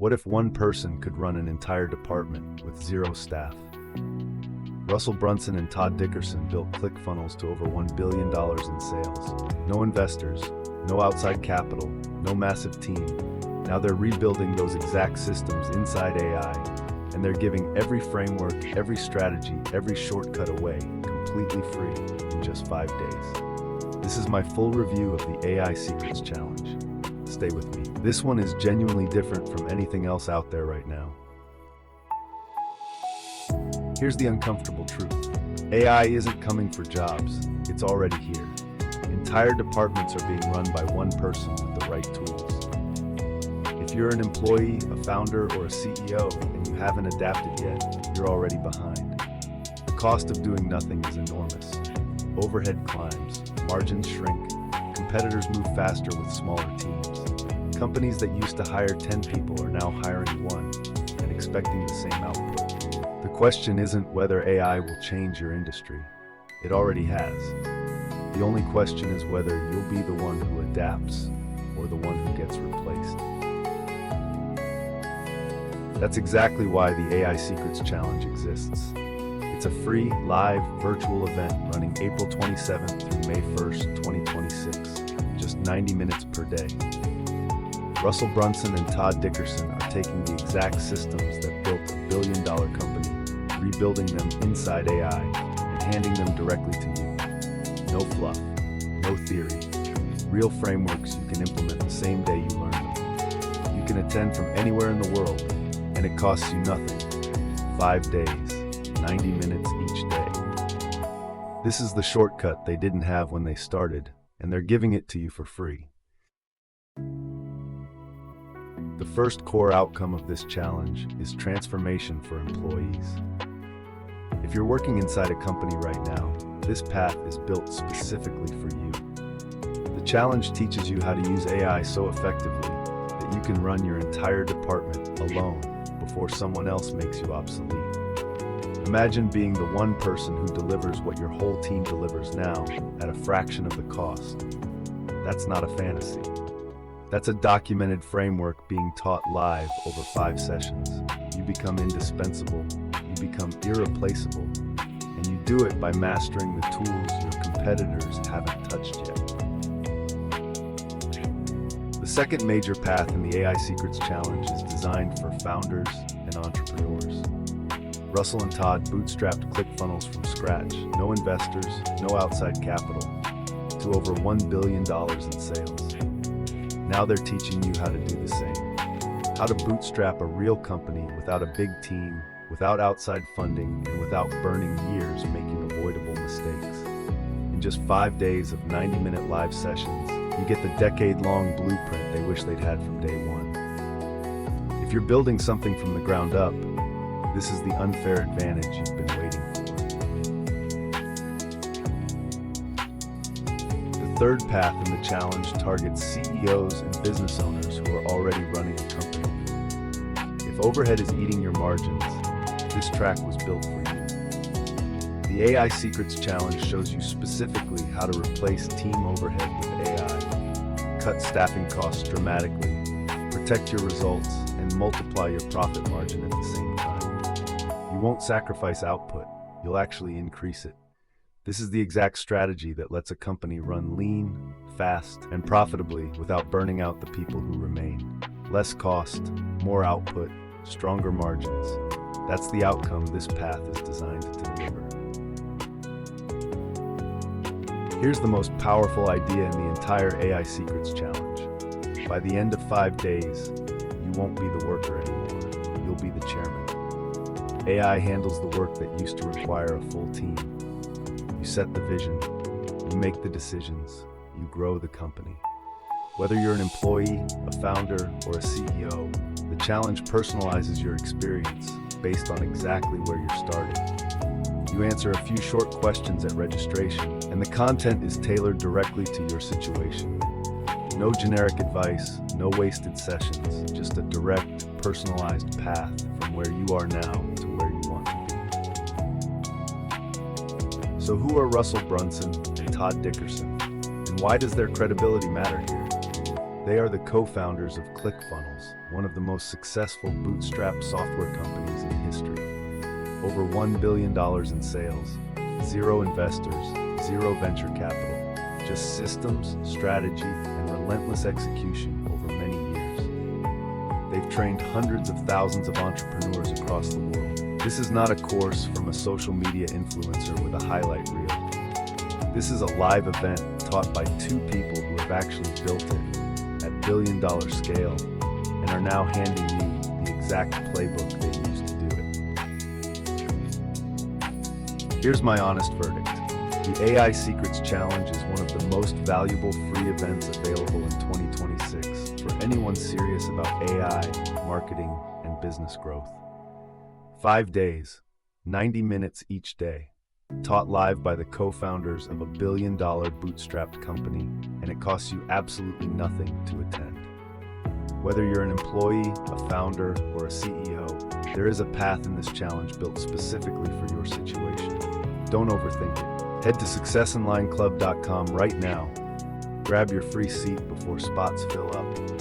What if one person could run an entire department with zero staff? Russell Brunson and Todd Dickerson built ClickFunnels to over $1 billion in sales. No investors, no outside capital, no massive team. Now they're rebuilding those exact systems inside AI, and they're giving every framework, every strategy, every shortcut away, completely free, in just 5 days. This is my full review of the AI Secrets Challenge. Stay with me. This one is genuinely different from anything else out there right now. Here's the uncomfortable truth. AI isn't coming for jobs, it's already here. Entire departments are being run by one person with the right tools. If you're an employee, a founder, or a CEO, and you haven't adapted yet, you're already behind. The cost of doing nothing is enormous. Overhead climbs, margins shrink, competitors move faster with smaller teams. Companies that used to hire 10 people are now hiring one and expecting the same output. The question isn't whether AI will change your industry. It already has. The only question is whether you'll be the one who adapts or the one who gets replaced. That's exactly why the AI Secrets Challenge exists. It's a free, live, virtual event running April 27th through May 1st, 2026, just 90 minutes per day. Russell Brunson and Todd Dickerson are taking the exact systems that built a billion-dollar company, rebuilding them inside AI, and handing them directly to you. No fluff, no theory. Real frameworks you can implement the same day you learn them. You can attend from anywhere in the world, and it costs you nothing. 5 days, 90 minutes each day. This is the shortcut they didn't have when they started, and they're giving it to you for free. The first core outcome of this challenge is transformation for employees. If you're working inside a company right now, this path is built specifically for you. The challenge teaches you how to use AI so effectively that you can run your entire department alone before someone else makes you obsolete. Imagine being the one person who delivers what your whole team delivers now at a fraction of the cost. That's not a fantasy. That's a documented framework being taught live over 5 sessions. You become indispensable, you become irreplaceable, and you do it by mastering the tools your competitors haven't touched yet. The second major path in the AI Secrets Challenge is designed for founders and entrepreneurs. Russell and Todd bootstrapped ClickFunnels from scratch, no investors, no outside capital, to over $1 billion in sales. Now they're teaching you how to do the same. How to bootstrap a real company without a big team, without outside funding, and without burning years making avoidable mistakes. In just 5 days of 90-minute live sessions, you get the decade-long blueprint they wish they'd had from day one. If you're building something from the ground up, this is the unfair advantage you've been waiting for. The third path in the challenge targets CEOs and business owners who are already running a company. If overhead is eating your margins, this track was built for you. The AI Secrets Challenge shows you specifically how to replace team overhead with AI, cut staffing costs dramatically, protect your results, and multiply your profit margin at the same time. You won't sacrifice output, you'll actually increase it. This is the exact strategy that lets a company run lean, fast, and profitably without burning out the people who remain. Less cost, more output, stronger margins. That's the outcome this path is designed to deliver. Here's the most powerful idea in the entire AI Secrets Challenge. By the end of 5 days, you won't be the worker anymore. You'll be the chairman. AI handles the work that used to require a full team. You set the vision, you make the decisions, you grow the company. Whether you're an employee, a founder, or a CEO, the challenge personalizes your experience based on exactly where you're starting. You answer a few short questions at registration, and the content is tailored directly to your situation. No generic advice, no wasted sessions, just a direct, personalized path from where you are now to where you want to be. So who are Russell Brunson and Todd Dickerson, and why does their credibility matter here? They are the co-founders of ClickFunnels, one of the most successful bootstrapped software companies in history. Over $1 billion in sales, zero investors, zero venture capital, just systems, strategy, and relentless execution over many years. They've trained hundreds of thousands of entrepreneurs across the world. This is not a course from a social media influencer with a highlight reel. This is a live event taught by two people who have actually built it at billion-dollar scale and are now handing you the exact playbook they used to do it. Here's my honest verdict. The AI Secrets Challenge is one of the most valuable free events available in 2026 for anyone serious about AI, marketing, and business growth. 5 days, 90 minutes each day, taught live by the co-founders of a billion-dollar bootstrapped company, and it costs you absolutely nothing to attend. Whether you're an employee, a founder, or a CEO, there is a path in this challenge built specifically for your situation. Don't overthink it. Head to successinlineclub.com right now. Grab your free seat before spots fill up.